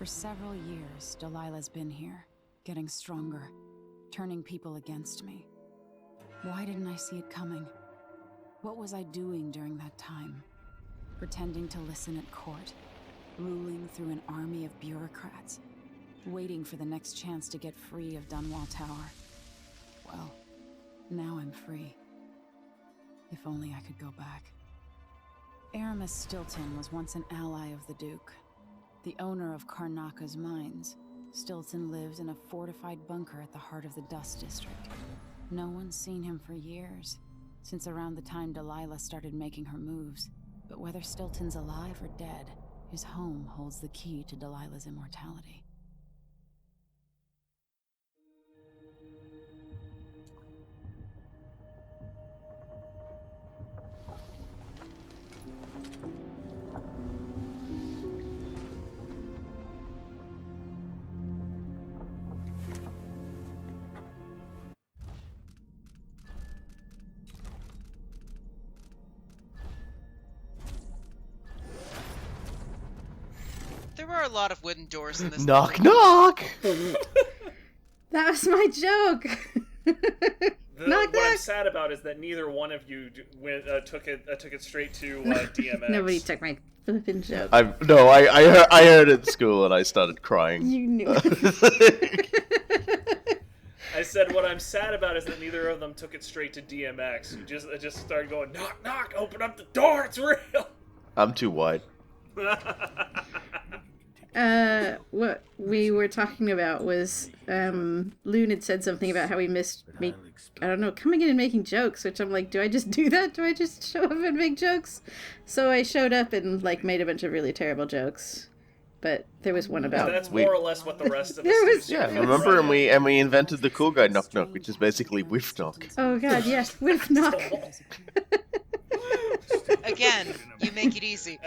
For several years, Delilah's been here, getting stronger, turning people against me. Why didn't I see it coming? What was I doing during that time? Pretending to listen at court, ruling through an army of bureaucrats, waiting for the next chance to get free of Dunwall Tower. Well, now I'm free. If only I could go back. Aramis Stilton was once an ally of the Duke, the owner of Karnaka's mines. Stilton lived in a fortified bunker at the heart of the Dust District. No one's seen him for years, since around the time Delilah started making her moves. But whether Stilton's alive or dead, his home holds the key to Delilah's immortality. There are a lot of wooden doors in this. Knock, knock! That was my joke! What I'm sad about is that neither one of you took it straight to DMX. Nobody took my flippin' joke. I heard it at school and I started crying. You knew. I said what I'm sad about is that neither of them took it straight to DMX. You just started going, knock, knock, open up the door, it's real! I'm too wide. What we were talking about was, Loon had said something about how we missed coming in and making jokes, which I'm like, do I just do that? Do I just show up and make jokes? So I showed up and, made a bunch of really terrible jokes. But there was one about... That's more or less what the rest of us do. Yeah, remember? And we invented the cool guy knock knock, which is basically whiff knock. Oh god, yes, whiff knock. Again, you make it easy.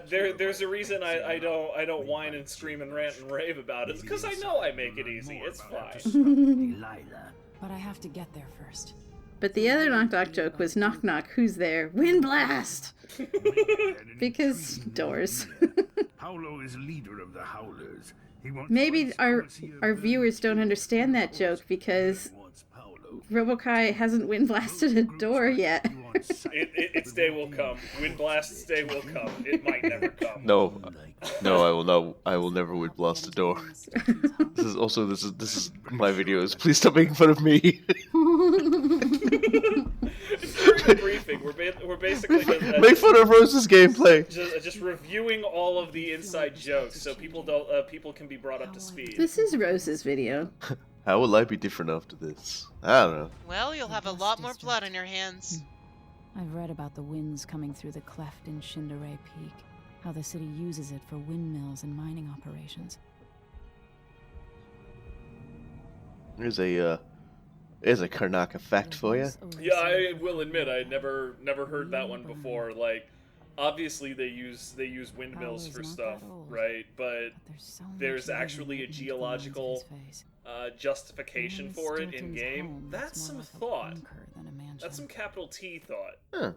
There's a reason I don't whine and scream and rant and rave about it. It's because I know I make it easy. It's fine. But I have to get there first. But the other knock knock joke was knock knock, who's there? Wind blast! Because doors. Paolo is leader of the Howlers. Maybe our viewers don't understand that joke because Robokai hasn't wind blasted a door yet. Its day will come. Wind blast's day will come. It might never come. No, I will never wind blast a door. This is my videos. Please stop making fun of me. During the briefing, we're basically make fun of Rose's gameplay. Just reviewing all of the inside jokes, so people can be brought up to speed. This is Rose's video. How will I be different after this? I don't know. Well, you'll have a lot more blood on your hands. I've read about the winds coming through the cleft in Shindaray Peak, how the city uses it for windmills and mining operations. Here's a Karnaka fact for you. Yeah, I will admit I never heard that one before. Obviously they use windmills for stuff, right? But there's actually a geological justification for it in game. That's some thought. That's some capital T thought. Huh.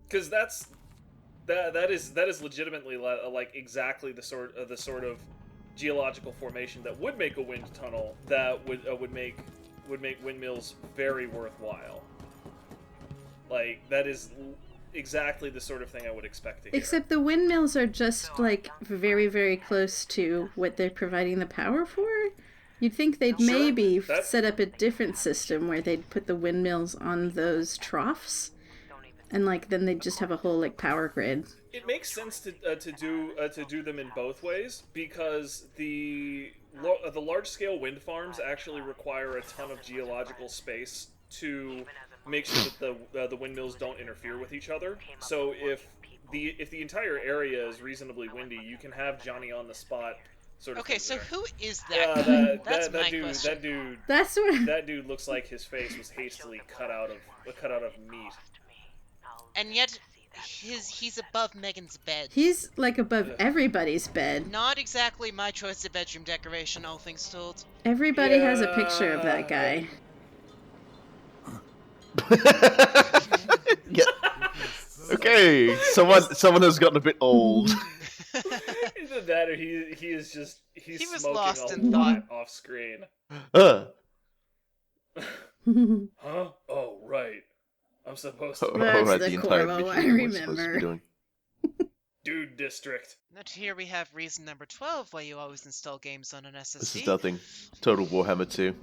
Because that is legitimately exactly the sort of geological formation that would make a wind tunnel that would make windmills very worthwhile. That is exactly the sort of thing I would expect to hear. Except the windmills are just very, very close to what they're providing the power for. You'd think they'd maybe set up a different system where they'd put the windmills on those troughs, and then they'd just have a whole power grid. It makes sense to do them in both ways, because the large scale wind farms actually require a ton of geological space to make sure that the windmills don't interfere with each other. So if the entire area is reasonably windy, you can have Johnny on the spot. Okay, so who is that guy? That's my question. That dude looks like his face was hastily cut out of meat. And yet, he's above Megan's bed. He's above everybody's bed. Not exactly my choice of bedroom decoration, all things told. Everybody has a picture of that guy. Yeah. Okay. Hey, someone has gotten a bit old. Either that or he's He was smoking lost a in lot off screen. Uh. Huh? Oh, right. I'm supposed to That's Alright, the the entire Corvo mission I is what we're supposed to be remember. doing. Dude District. And here we have reason number 12 why you always install games on an SSD. This is nothing. Total Warhammer 2.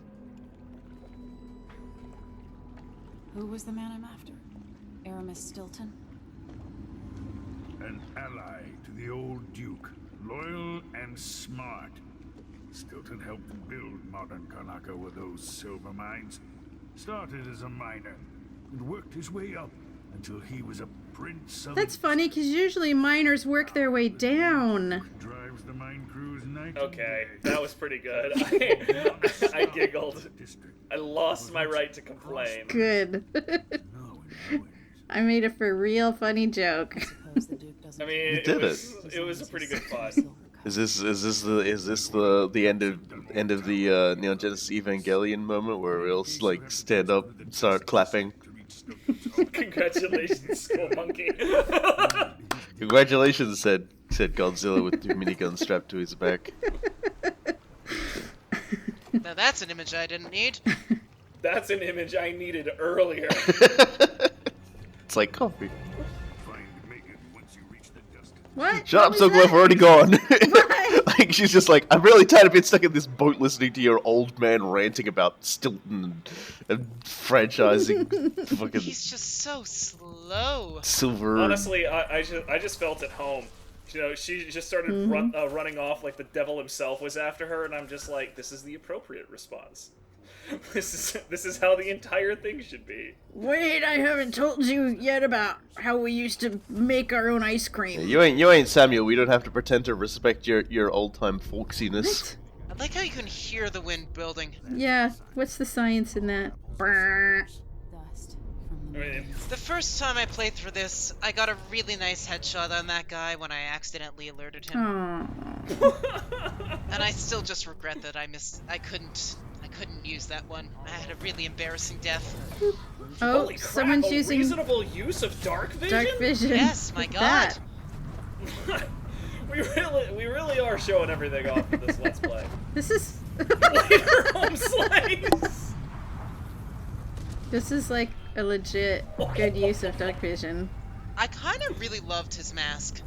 Who was the man I'm after? Aramis Stilton? An ally to the old Duke, loyal and smart. Stilton helped build modern Karnaca with those silver mines. Started as a miner and worked his way up until he was a prince of... That's funny, because usually miners work their way down. Drives the mine crews night and Okay, day. that was pretty good. I giggled. I lost my right to complain. Good. I made it for a real funny joke. I mean, You did it was a pretty good fun. Is this the end of the Neon Genesis Evangelion moment where we'll like stand up and start clapping? Congratulations, Skull Monkey. Congratulations, said Godzilla with the minigun strapped to his back. Now that's an image I didn't need. That's an image I needed earlier. It's like coffee. Find Megan once you reach the dust. What? Shut What up, was so that? we're already gone. Why? Like she's just like, I'm really tired of being stuck in this boat listening to your old man ranting about Stilton and franchising fucking He's just so slow. silver. Honestly, I just felt at home. You know, she just started running off like the devil himself was after her, and I'm just like, this is the appropriate response. This is how the entire thing should be. Wait, I haven't told you yet about how we used to make our own ice cream. You ain't Samuel. We don't have to pretend to respect your old time folksiness. I like how you can hear the wind building. Yeah, what's the science in that? Brrr. Dust I from the mean, The first time I played through this, I got a really nice headshot on that guy when I accidentally alerted him. Aww. And I still just regret that I couldn't use that one. I had a really embarrassing death. Oh, holy crap, someone's a using reasonable use of dark vision? dark vision. Yes, my What's god. that? we really are showing everything off in this Let's Play. This is Later home slice! this is like a legit good use of dark vision. I kind of really loved his mask.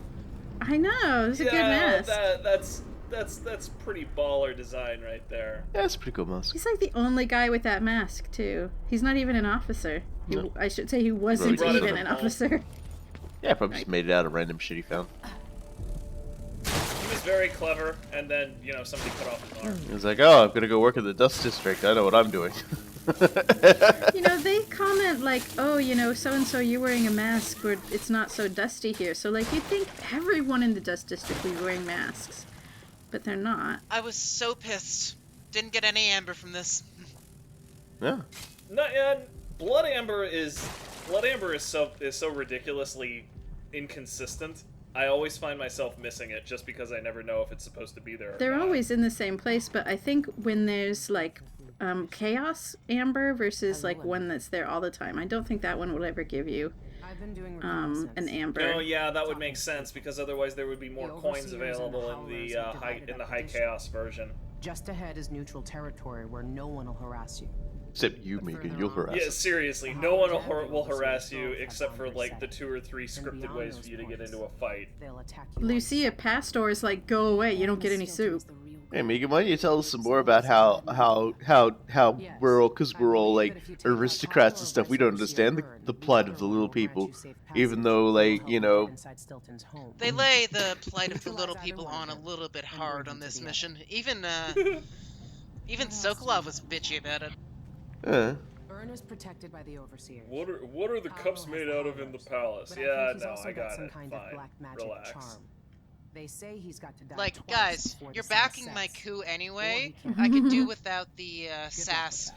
I know, it's a good Yeah, mask. that's pretty baller design right there. Yeah, it's a pretty cool mask. He's like the only guy with that mask too. He's not even an officer. No. I should say he wasn't Brought it even from an home. officer. Yeah, probably just made it out of random shit he found. He was very clever, and then, you know, somebody cut off his arm. He was like, oh, I'm gonna go work at the Dust District. I know what I'm doing. You know, they comment like, oh, you know, so-and-so, you're wearing a mask, or it's not so dusty here. So, like, you'd think everyone in the Dust District would be wearing masks. But they're not. I was so pissed. Didn't get any amber from this. Yeah. No, yeah, Blood Amber is so ridiculously inconsistent. I always find myself missing it just because I never know if it's supposed to be there. Or They're not. always in the same place, but I think when there's, like, Chaos Amber versus, like, one that's there all the time, I don't think that one will ever give you, an amber. No, yeah, that would make sense because otherwise there would be more coins available in the high chaos version. Just ahead is neutral territory where no one will harass you. Except you, Megan, you'll harass Yeah, us. seriously, no one will harass you except for like the 2 or 3 scripted ways for you to get into a fight. They'll attack you. Lucia Pastor is like, go away, you don't get any soup. Hey, Megan, why don't you tell us some more about how we're all, because we're all like aristocrats and stuff, we don't understand the plight of the little people, even though, like, you know. They lay the plight of the little people on a little bit hard on this mission. Even Sokolov was bitchy about it. Burn is protected by the overseers. What are the cups made out of in the palace? But Yeah, think he's no, also I got some it. kind of Fine. black magic Relax. charm. They say he's got to die Like, twice guys, before you're the sun backing my sets. coup anyway. Or he I could do without the sass.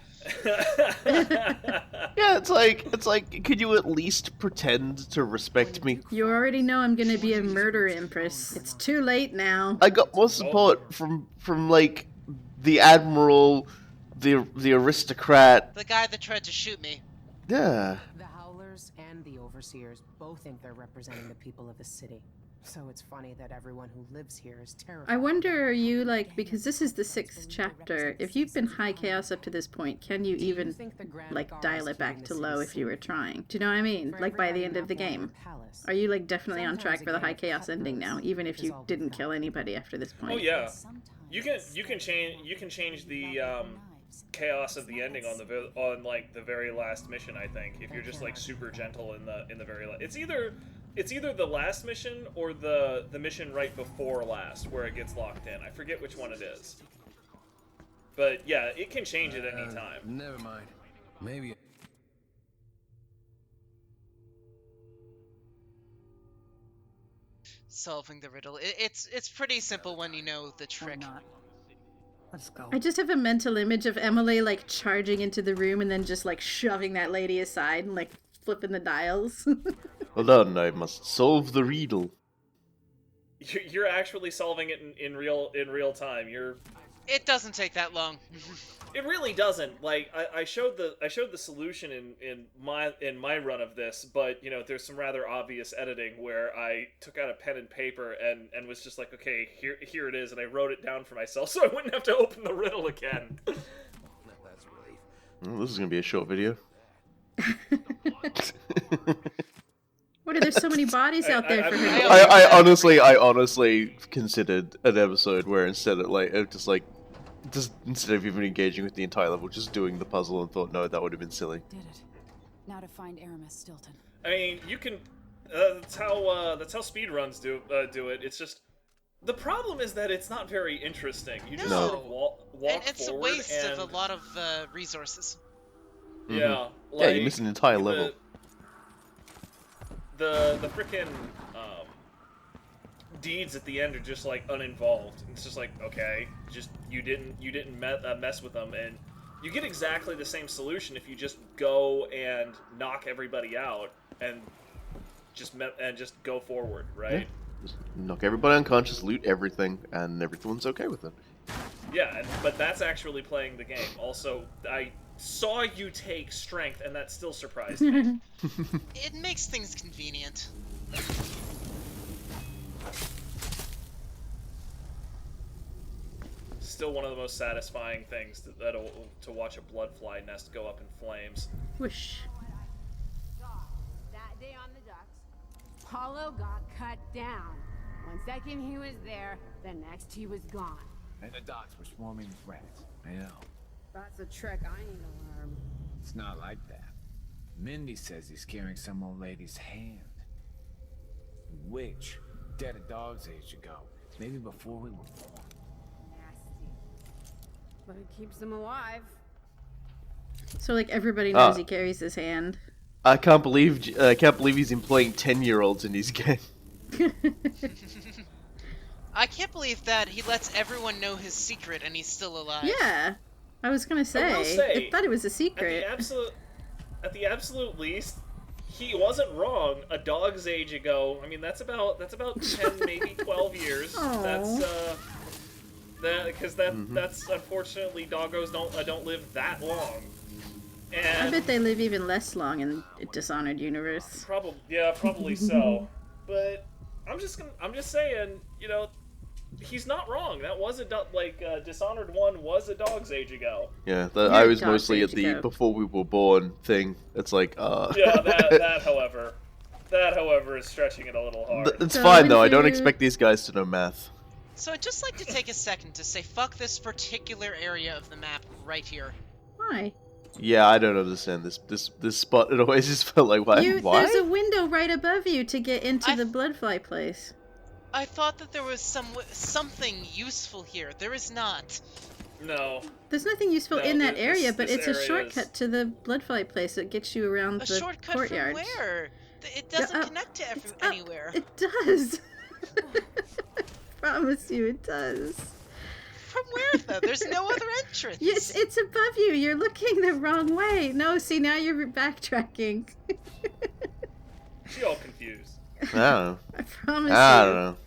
Yeah, it's like, could you at least pretend to respect me? You already know I'm gonna be a murder empress. It's too late now. I got more support from like the admiral, the aristocrat. The guy that tried to shoot me. Yeah. The Howlers Elders and the Overseers both think they're representing the people of the city. So it's funny that everyone who lives here is terrified. I wonder, are you like, because this is the 6th chapter, if you've been high chaos up to this point, can you even like dial it back to low if you were trying? Do you know what I mean? Like by the end of the game. Are you like definitely on track for the high chaos ending now, even if you didn't kill anybody after this point? Oh yeah, you can change the chaos of the ending on like the very last mission. I think if you're just like super gentle in the very last, it's either the last mission or the mission right before last where it gets locked in. I forget which one it is. But yeah, it can change at any time. Never mind. Maybe. Solving the riddle. It's pretty simple when you know the trick. Let's go. I just have a mental image of Emily like charging into the room and then just like shoving that lady aside and like flipping the dials. Hold on, I must solve the riddle. You're actually solving it in real time. It doesn't take that long. It really doesn't. Like I showed the solution in my run of this, but you know there's some rather obvious editing where I took out a pen and paper and was just like, okay, here it is, and I wrote it down for myself so I wouldn't have to open the riddle again. That's relief. Well, this is gonna be a short video. What are there so many bodies out there for her? I honestly considered an episode where instead of even engaging with the entire level, just doing the puzzle, and thought, no, that would have been silly. Did it. Now to find Aramis Stilton. I mean, you can. That's how speedruns do it. It's just the problem is that it's not very interesting. You just No. sort of walk And it's a forward waste and, of a lot of resources. Yeah, Yeah, you miss an entire level. The frickin' deeds at the end are just like uninvolved. It's just like, okay, just you didn't mess with them, and you get exactly the same solution if you just go and knock everybody out and just go forward, right? Yeah. Just knock everybody unconscious, loot everything, and everyone's okay with it. Yeah, but that's actually playing the game. Also, I saw you take strength, and that still surprised me. It makes things convenient. Still one of the most satisfying things to watch a bloodfly nest go up in flames. Whoosh. That day on the docks, Paulo got cut down. One second he was there, the next he was gone. And the docks were swarming with rats. I know. That's a trick I need to learn. It's not like that. Mindy says he's carrying some old lady's hand. Which, dead a dog's age ago. Maybe before we were born. Nasty. But it keeps them alive. So like everybody knows he carries his hand. I can't believe he's employing 10-year-olds in his game. I can't believe that he lets everyone know his secret and he's still alive. Yeah, I was gonna say. I will say, I thought it was a secret. At the absolute least, he wasn't wrong. A dog's age ago. I mean, that's about 10, maybe 12 years. Aww. That's unfortunately doggos don't live that long. And I bet they live even less long in a Dishonored universe. Probably so. But I'm just saying, you know, he's not wrong. That was Dishonored 1 was a dog's age ago. Yeah, I was mostly at the before we were born thing. It's like, Yeah, that however is stretching it a little hard. It's fine though. I don't expect these guys to know math. So I'd just like to take a second to say fuck this particular area of the map right here. Why? Yeah, I don't understand this spot. It always just felt like, why? There's a window right above you to get into the bloodfly place. I thought that there was something useful here. There is not. No. There's nothing useful in that area, but it's a area shortcut to the bloodfly place that gets you around the shortcut courtyard. from where? It doesn't connect to anywhere. It does. Promise you, it does. From where though? There's no other entrance. Yes, it's above you. You're looking the wrong way. No, see, now you're backtracking. She all confused. I don't know. I promise I don't know.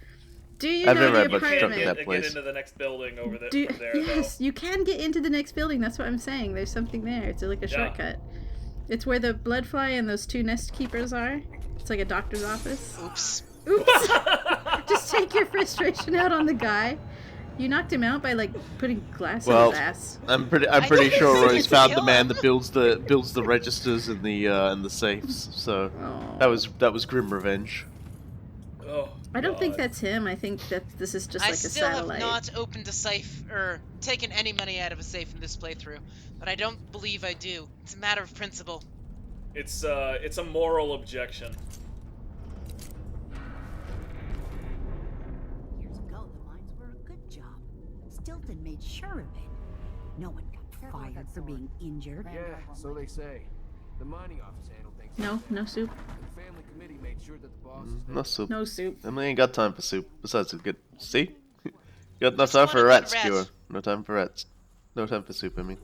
Do you I've know never the had much apartment? trouble with that place. Get into the next building over from there. Yes, you can get into the next building. That's what I'm saying. There's something there. It's like a shortcut. It's where the bloodfly and those 2 nest keepers are. It's like a doctor's office. Oops. Oops! Just take your frustration out on the guy. You knocked him out by like putting glass in his ass. I'm pretty didn't sure Roy's see found him the man kill that builds the registers and the safes. So that was grim revenge. Oh, I don't think God. that's him. I think that this is just I like a still satellite. have not opened a safe or taken any money out of a safe in this playthrough, but I don't believe I do. It's a matter of principle. It's a moral objection. Years ago, the mines were a good job. Stilton made sure of it. No one got fired for being injured. Yeah, so they say. The mining office handled things. No soup. The family committee made sure that the boss No soup. No soup. Emily ain't got time for soup. Besides, it's good. See? Got enough Just time for a wanna rat get rat. skewer. No time for rats. No time for soup, I mean.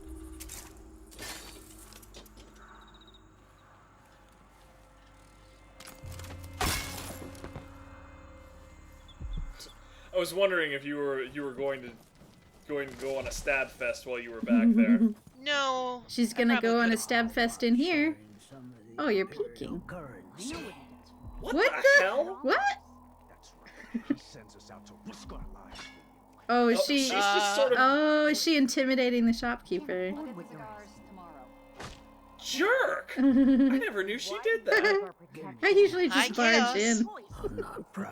I was wondering if you were going to go on a stab fest while you were back there. No. She's I gonna probably go on a could've- stab fest in here. Oh, you're peeking. What, What the hell? What? He sends us out to risk our lives. Oh, is She's she? just sort of Oh, is she intimidating the shopkeeper? jerk. I never knew she did that. I usually High just barge chaos. in.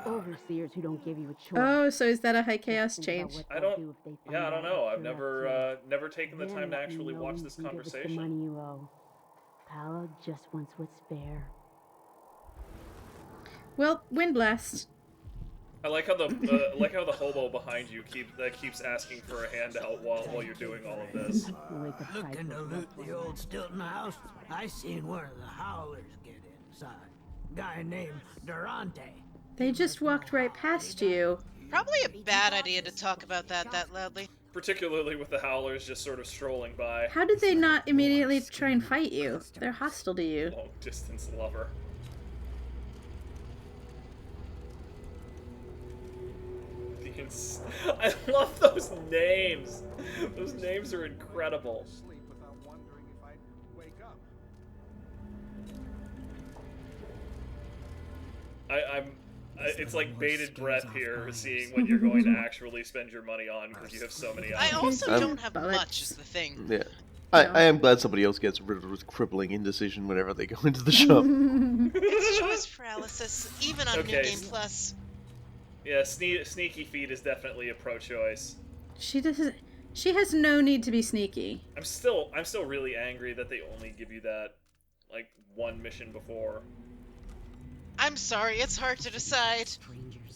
Overseers who don't give you a choice. Oh, so is that a high chaos change? I don't know. I've never taken the time to actually watch this conversation. Money you owe. Paolo just wants what's fair. Well, wind blast. I like how the hobo behind you keeps asking for a handout while you're doing all of this. Looking to loot the old Stilton house, I seen one of the howlers get inside. Guy named Durante. They just walked right past you. Probably a bad idea to talk about that loudly. Particularly with the howlers just sort of strolling by. How did they not immediately try and fight you? They're hostile to you. Long distance lover. I love those names. Those names are incredible. It's like bated breath here, seeing what you're going to actually spend your money on because you have so many I items. also don't have much, is the thing. Yeah. I am glad somebody else gets rid of crippling indecision whenever they go into the shop. It's choice paralysis, even on Okay. New Game Plus. Yeah, sneaky feet is definitely a pro-choice. She doesn't. She has no need to be sneaky. I'm still really angry that they only give you that like one mission before. I'm sorry, it's hard to decide.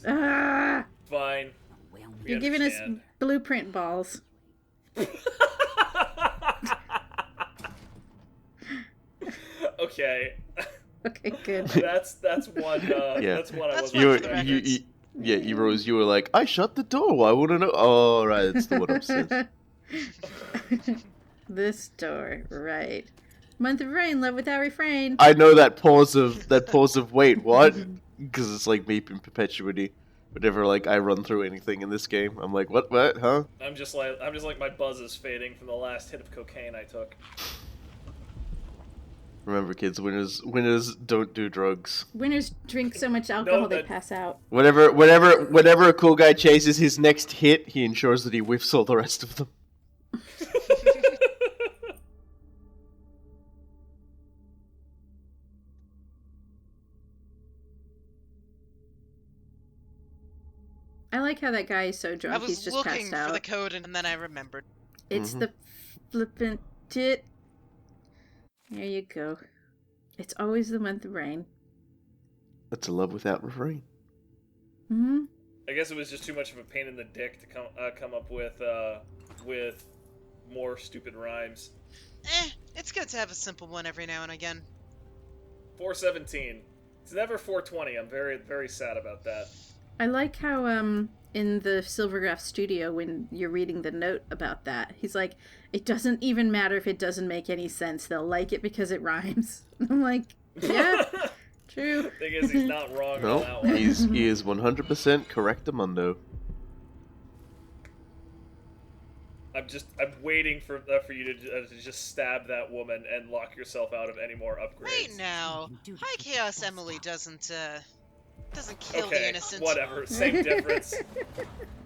Ah! Fine. We You're giving us understand. blueprint balls. Okay. Okay, good. That's one. Yeah. That's one I That's wasn't one for the expecting. records. You Rose, you were like, I shut the door. Why wouldn't I know? Oh, right, it's the one upstairs. This door, right. Month of Rain, love without refrain. I know that pause of wait, what? Because it's like me in perpetuity. Whenever like I run through anything in this game, I'm like, what, huh? I'm just like my buzz is fading from the last hit of cocaine I took. Remember, kids, winners don't do drugs. Winners drink so much alcohol they pass out. Whenever a cool guy chases his next hit, he ensures that he whiffs all the rest of them. I like how that guy is so I drunk he's was just looking passed out. for the code and then I remembered. It's the flippant tit. There you go. It's always the month of rain. That's a love without refrain. Mm-hmm. I guess it was just too much of a pain in the dick to come up with more stupid rhymes. It's good to have a simple one every now and again. 417. It's never 420. I'm very, very sad about that. I like how in the Silvergraph studio when you're reading the note about that, he's like, it doesn't even matter if it doesn't make any sense. They'll like it because it rhymes. I'm like, yeah, true. Thing is, he's not wrong on No, that one. he is 100% correctamundo. I'm waiting for you to just stab that woman and lock yourself out of any more upgrades. Wait now. High Chaos Emily doesn't kill the Okay, innocent. whatever. Same difference.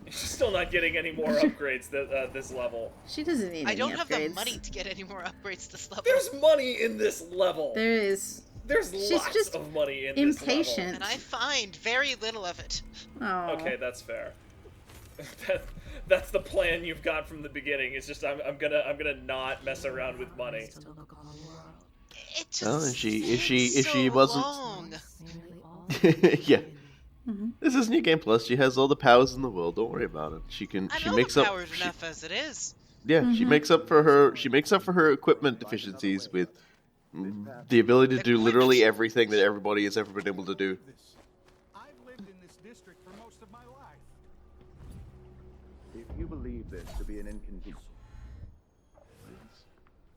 You're still not getting any more upgrades this level. She doesn't need any I don't have the upgrades. money to get any more upgrades this level. There's money in this level. There is. There's She's lots just of money in this level. impatient. And I find very little of it. Oh. Okay, that's fair. That's the plan you've got from the beginning. It's just I'm gonna not mess around with money. It just Well, if she so wasn't, long. yeah. This is New Game Plus. She has all the powers in the world. Don't worry about it. She makes up. Powered enough as it is. Yeah, she makes up for her equipment deficiencies with the ability to do literally everything that everybody has ever been able to do. I've lived in this district for most of my life. If you believe this to be an inconvenience, please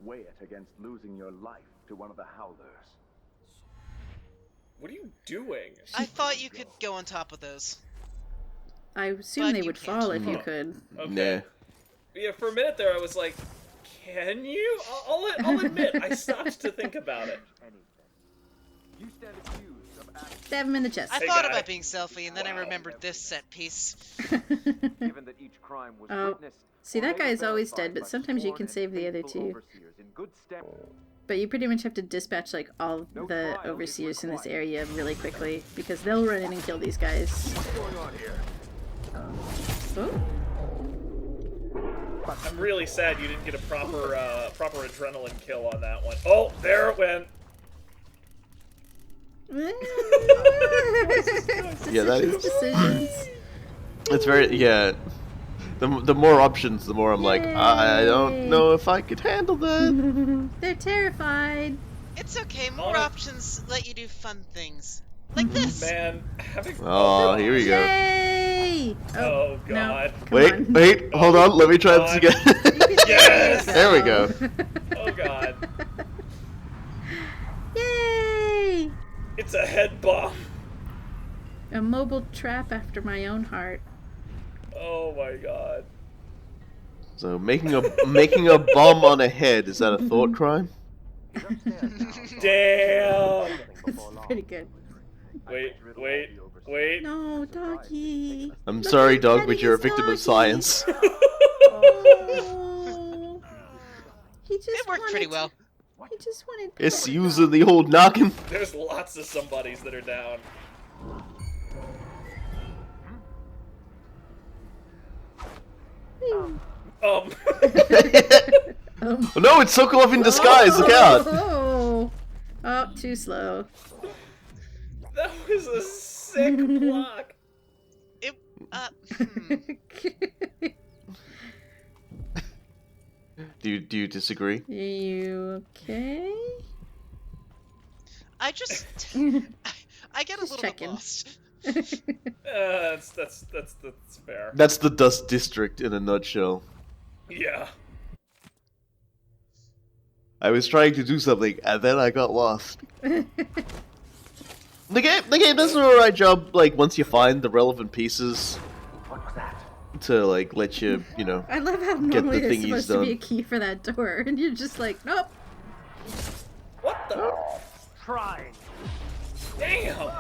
weigh it against losing your life to one of the Howlers. What are you doing? I thought you could go on top of those. I assume But they you would can't. fall if you could. Okay. Yeah, for a minute there I was like, can you? I'll admit, I stopped to think about it. You stand accused of Stab him in the chest. I Hey, thought guy. about being selfie, and then I remembered this set piece. given that each crime was Oh, witnessed. see, that guy is always dead, but sometimes you can save the other two. But you pretty much have to dispatch like all the overseers in this area really quickly because they'll run in and kill these guys. What's going on here? Oh. I'm really sad you didn't get a proper adrenaline kill on that one. Oh, there it went. Yeah, that is. Decisions. It's very The more options, the more I'm like, I don't know if I could handle that. They're terrified. It's okay, more options let you do fun things. Like this! Man, having... Oh, here we go. Yay! Oh, God. No, come Wait, on. hold on, let me try this again. Yes! There we go. Oh, God. Yay! It's a head bomb. A mobile trap after my own heart. Oh, my God. So making a bomb on a head, is that a thought crime? Damn! That's pretty good. Wait. No, doggy. I'm Look sorry, at dog, petting but you're a his victim of doggy. science. Oh. He just It worked pretty well. He just wanted. It's using the old noggin. There's lots of somebodies that are down. Oh, no, it's Sokolov in disguise. Look out! Oh, too slow. That was a sick block. It, Do you disagree? You okay? I just... I get a little bit lost. That's fair. That's the Dust District in a nutshell. Yeah. I was trying to do something, and then I got lost. The game does an alright job, like, once you find the relevant pieces to, like, let you, I love how get normally the there's thingies supposed to be a done. key for that door, and you're just like, nope. What the? Trying. Damn!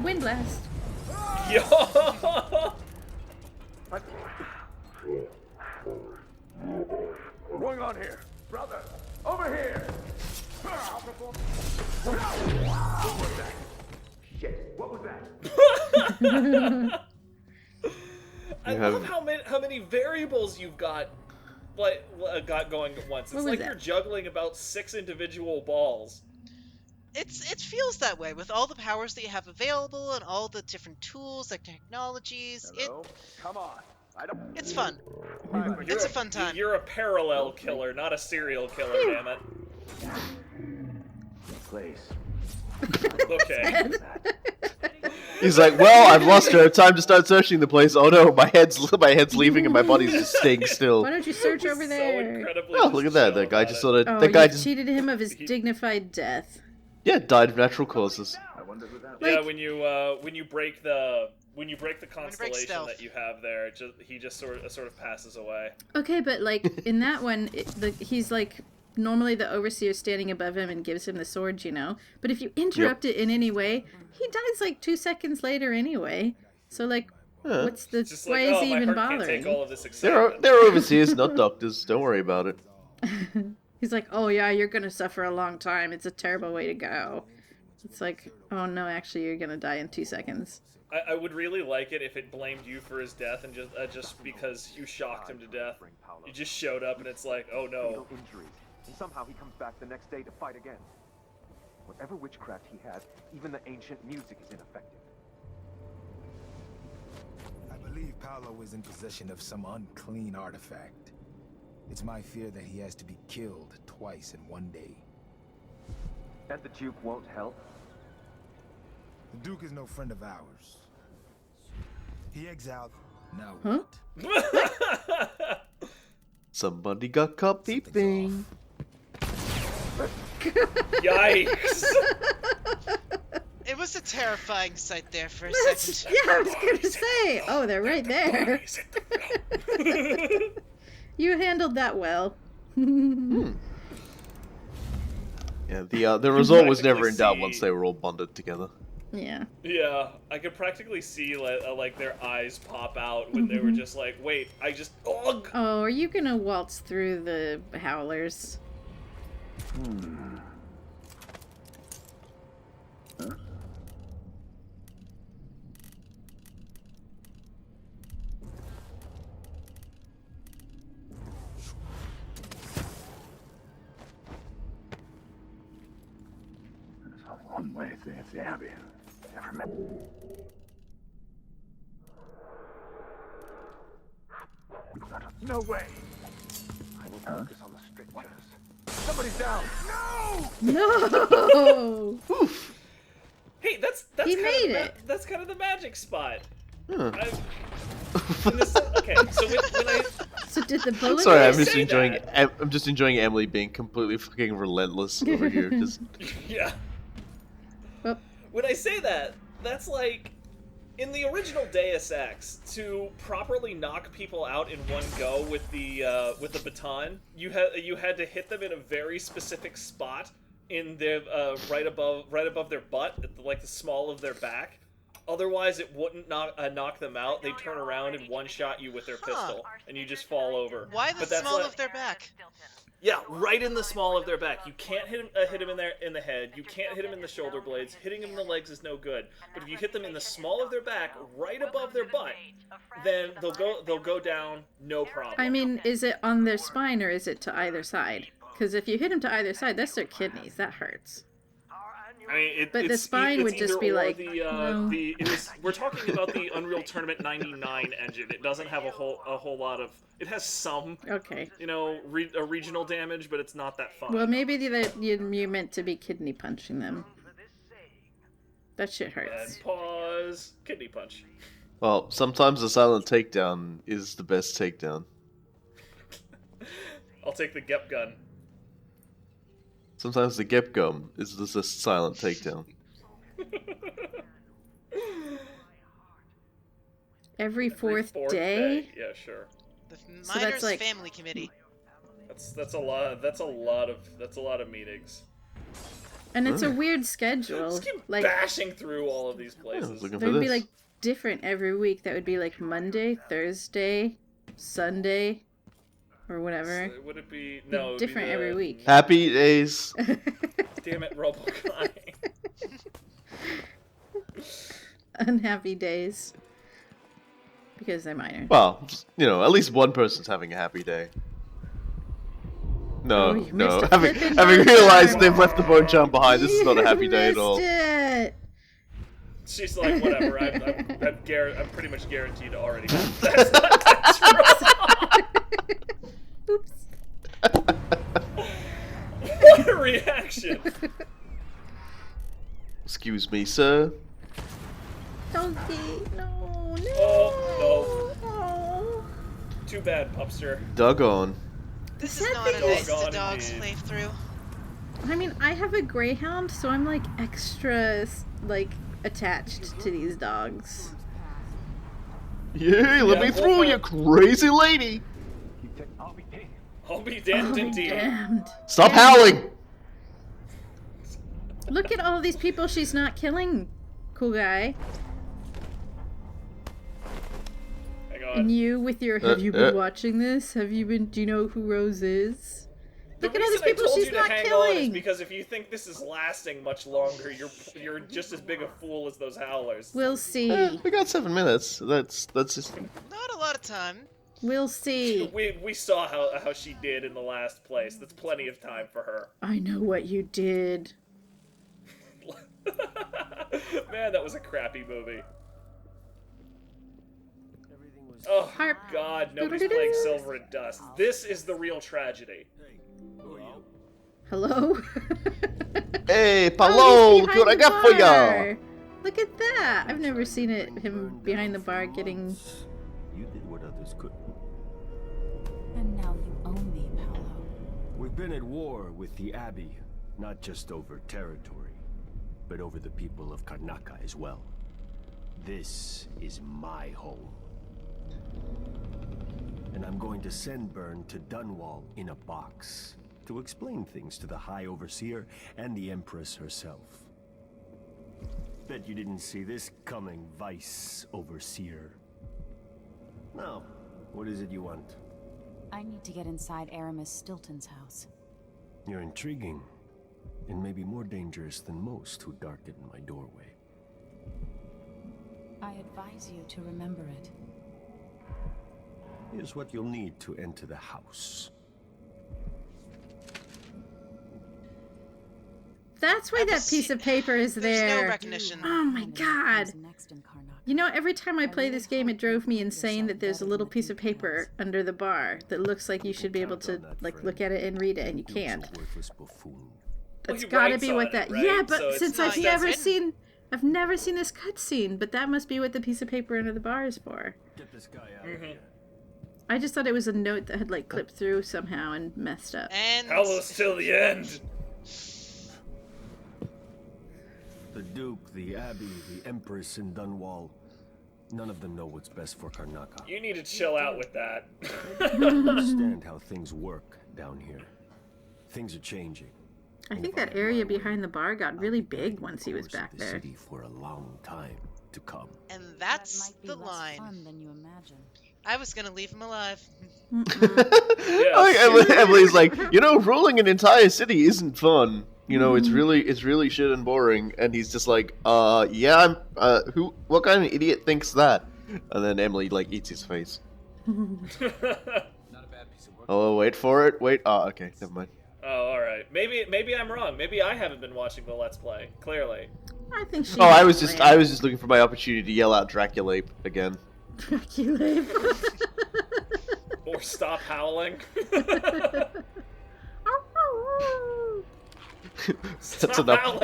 Wind blast. Yo! What's going on here? Brother, over here! What was that? Shit, what was that? I love how many variables you've got got going at once. It's like you're juggling about 6 individual balls. It feels that way with all the powers that you have available and all the different tools, like technologies. Hello? Come on. It's fun. It's a fun time. You're a parallel killer, not a serial killer, damn it. Place. Okay. He's like, well, I've lost her. Time to start searching the place. Oh no, my head's leaving and my body's just staying still. Why don't you search over there? Oh, look at that. That guy just sort of. Oh, that guy you just. cheated him of his dignified death. Yeah, died of natural causes. Yeah, when you break the when you break the constellation stealth. that you have there, he just sort of passes away. Okay, but like in that one, he's like normally the overseer's standing above him and gives him the sword, you know. But if you interrupt it in any way, he dies like 2 seconds later anyway. So like, what's the Just why like, is he even my heart bothering? can't take all of this excitement. They're overseers, not doctors. Don't worry about it. He's like, oh yeah, you're gonna suffer a long time. It's a terrible way to go. It's like, oh no, actually, you're gonna die in 2 seconds. I would really like it if it blamed you for his death and just because you shocked him to death. You just showed up and it's like, oh no. Injuries, and somehow he comes back the next day to fight again. Whatever witchcraft he had, even the ancient music is ineffective. I believe Paolo is in possession of some unclean artifact. It's my fear that he has to be killed twice in one day. And the Duke won't help? The Duke is no friend of ours. He exiled... Now what? Somebody got caught peeping. Yikes! It was a terrifying sight there for a second. Yeah, I was gonna say. Oh, they're right there. You handled that well. Yeah, the result was never in doubt once they were all bonded together. Yeah. Yeah, I could practically see like their eyes pop out when they were just like, wait, I just... Oh, are you gonna waltz through the howlers? One way to the Abbey. Never met. No way! I need to focus on the strictures. Somebody's down! No! Oof. Hey, that's he kind made of it. That's kind of the magic spot. Huh. Okay, so when I... So did the bullet... Sorry, I'm just enjoying Emily being completely fucking relentless over here. Just... Yeah. Oh. When I say that, that's like... In the original Deus Ex, to properly knock people out in one go with the baton, you had to hit them in a very specific spot in their right above their butt, at like the small of their back. Otherwise, it wouldn't knock them out. They'd turn around and one-shot you with their pistol, and you just fall over. Why the small of their back? Yeah, right in the small of their back. You can't hit him in the head. You can't hit him in the shoulder blades. Hitting him in the legs is no good. But if you hit them in the small of their back, right above their butt, then they'll go down, no problem. I mean, is it on their spine or is it to either side? Because if you hit them to either side, that's their kidneys. That hurts. I mean, but the spine would just be like, we're talking about the Unreal Tournament 99 engine. It doesn't have a whole lot of. It has some, regional damage, but it's not that fun. Well, maybe you meant to be kidney punching them. That shit hurts. And pause. Kidney punch. Well, sometimes the silent takedown is the best takedown. I'll take the Gep gun. Sometimes the Gep gum is just a silent takedown. Every fourth day? Yeah, sure. The Miners Family Committee. That's a lot of meetings. And it's a weird schedule. Just keep like bashing through all of these places. There would be like different every week. That would be like Monday, Thursday, Sunday, or whatever. So would it be no? It different would be every week. Happy days. Damn it, RoboCon. Unhappy days. Because they're minor. Well, at least one person's having a happy day. No. Having realized they've left the bone charm behind, this is not a happy day at all. It. She's like, whatever. I'm pretty much guaranteed to already. That's wrong. Oops. What a reaction! Excuse me, sir. Donkey, no. Oh, no. Too bad, Pupster. Doggone. This is not a nice to dog slave through. I mean, I have a greyhound, so I'm like extra attached to these dogs. Yay, let me through, you crazy lady! I'll be damned indeed. Damned. Stop howling! Look at all these people she's not killing, cool guy. Hang on. And you with your, have you been watching this? Have you been, do you know who Rose is? Look at all these people she's not On is killing! because if you think this is lasting much longer, you're just as big a fool as those howlers. We'll see. We got 7 minutes. That's just... Not a lot of time. We'll see. We saw how she did in the last place. That's plenty of time for her. I know what you did. Man, that was a crappy movie. Oh, God, nobody's playing Silver and Dust. This is the real tragedy. Hello? Hey, Paulo, look what I got for ya! Look at that! I've never seen him behind the bar getting... You did what others couldn't. And now you own me, Paolo. We've been at war with the Abbey, not just over territory, but over the people of Karnaca as well. This is my home. And I'm going to send Byrne to Dunwall in a box to explain things to the High Overseer and the Empress herself. Bet you didn't see this coming, Vice Overseer. Now, what is it you want? I need to get inside Aramis Stilton's house. You're intriguing, and maybe more dangerous than most who darken my doorway. I advise you to remember it. Here's what you'll need to enter the house. That's why that piece of paper is there. There's no recognition. Oh my god. You know, every time I play this game, it drove me insane that there's a little piece of paper under the bar that looks like you should be able to, like, look at it and read it, and you can't. That's gotta be what that... Yeah, but since I've never seen this cutscene, but that must be what the piece of paper under the bar is for. Get this guy out of here. I just thought it was a note that had, like, clipped through somehow and messed up. And... Hallows till the end! The Duke, the Abbey, the Empress in Dunwall. None of them know what's best for Karnaca. You need to chill out with that. I understand how things work down here. Things are changing. I think that area behind the bar got really big once he was back there. City for a long time to come. And that's the line. Fun than you imagine. I was gonna leave him alive. Emily's like, you know, ruling an entire city isn't fun. You know, it's really shit and boring. And he's just like, yeah, what kind of idiot thinks that? And then Emily, like, eats his face. Oh, wait for it. Wait. Oh, okay. Never mind. Oh, alright. Maybe I'm wrong. Maybe I haven't been watching the Let's Play. Clearly. I think she... I was just looking for my opportunity to yell out Draculape again. Draculape. Or stop howling. That's enough.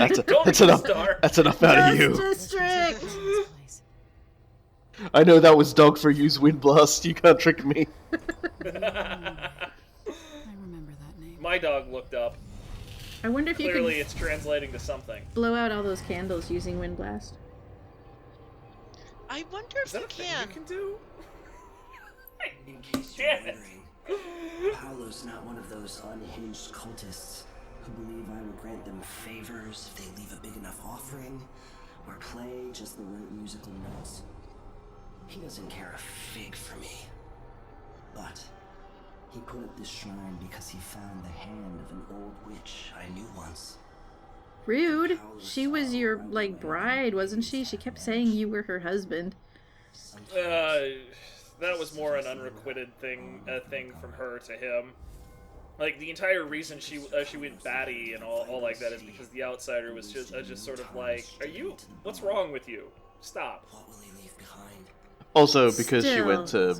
That's enough out of you. District. I know that was dog for you's wind blast. You can't trick me. I remember that name. My dog looked up. I wonder if Clearly you it's translating to something. blow out all those candles using Wind Blast. I wonder if you can. You can do? In case you're wondering, Paolo's not one of those unhinged cultists who believe I will grant them favors if they leave a big enough offering or play just the right musical notes. He doesn't care a fig for me. But he put up this shrine because he found the hand of an old witch I knew once. Rude. She was your, like, bride, wasn't she? She kept saying you were her husband. That was more an unrequited thing from her to him. Like, the entire reason she went batty and all like that is because the outsider was just sort of like, what's wrong with you? Stop. Also, because she went to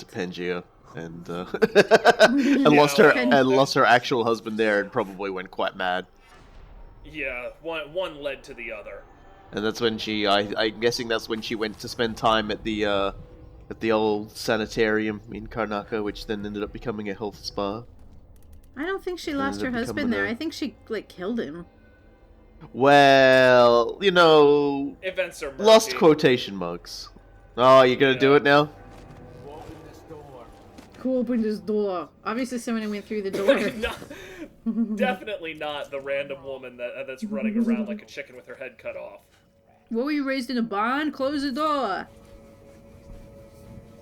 Pangaea and and lost her actual husband there, and probably went quite mad. Yeah, one led to the other. And that's when I'm guessing that's when she went to spend time at the old sanitarium in Karnaca, which then ended up becoming a health spa. I don't think she lost her husband there. I think she, like, killed him. Well, you know, events are murky. lost quotation marks. Oh, you're gonna do it now? Who opened this door? Obviously someone went through the door. Definitely not the random woman that's running around like a chicken with her head cut off. What were you raised in a barn? Close the door.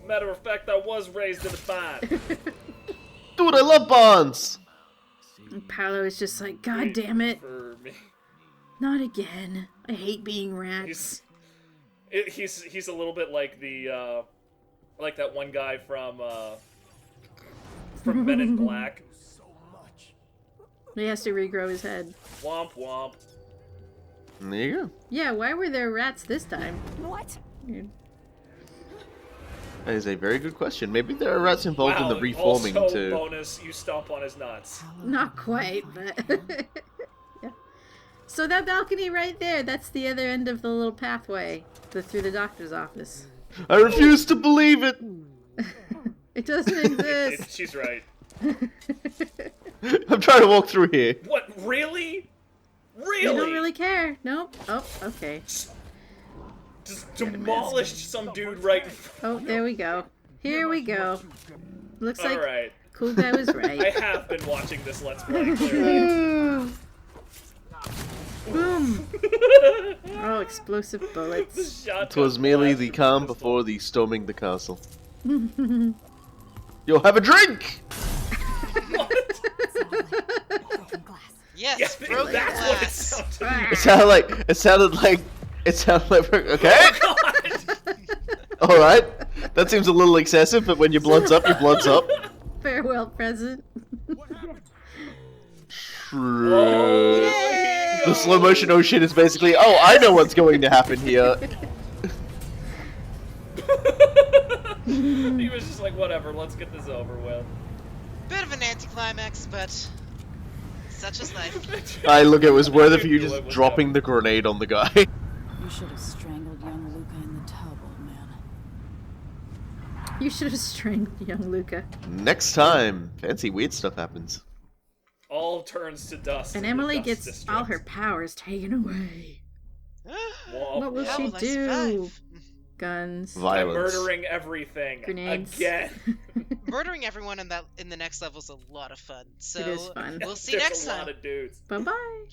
Matter of fact, I was raised in a barn. Dude, I love bonds! And Paolo is just like, God damn it. For me. Not again. I hate being rats. He's a little bit like the like that one guy from Men in Black. He has to regrow his head. Womp womp. There you go. Yeah, why were there rats this time? What? Weird. That is a very good question. Maybe there are rats involved in the reforming also too. Bonus, you stomp on his nuts. Not quite, but... yeah. So that balcony right there, that's the other end of the little pathway through the doctor's office. I refuse to believe it! It doesn't exist. She's right. I'm trying to walk through here. What? Really? Really? You don't really care. Nope. Oh, okay. Just demolished some dude right in front. Oh, there we go. Here we go. Looks like Alright. Cool Guy was right. I have been watching this Let's Play, clearly. Boom! Oh, explosive bullets. It was merely the calm before the storming the castle. Yo, have a drink! Yes, broken glass. It sounded like okay. All right, that seems a little excessive, but when your blood's up, your blood's up. Farewell present. The slow motion oh shit is basically, oh, I know what's going to happen here. He was just like, whatever, let's get this over with. Bit of an anticlimax, but such is life. It was worth it for you just dropping the grenade on the guy. You should have strangled young Luca in the tub, old man. You should have strangled young Luca. Next time, fancy weird stuff happens. All turns to dust. And in the Emily dust gets district. all her powers taken away. Womp What will How she will I do? survive? Guns. Violence. Murdering everything. Grenades. Again. Murdering everyone in the next level is a lot of fun. So It is fun. we'll see you next There's a time. lot of dudes. Bye-bye.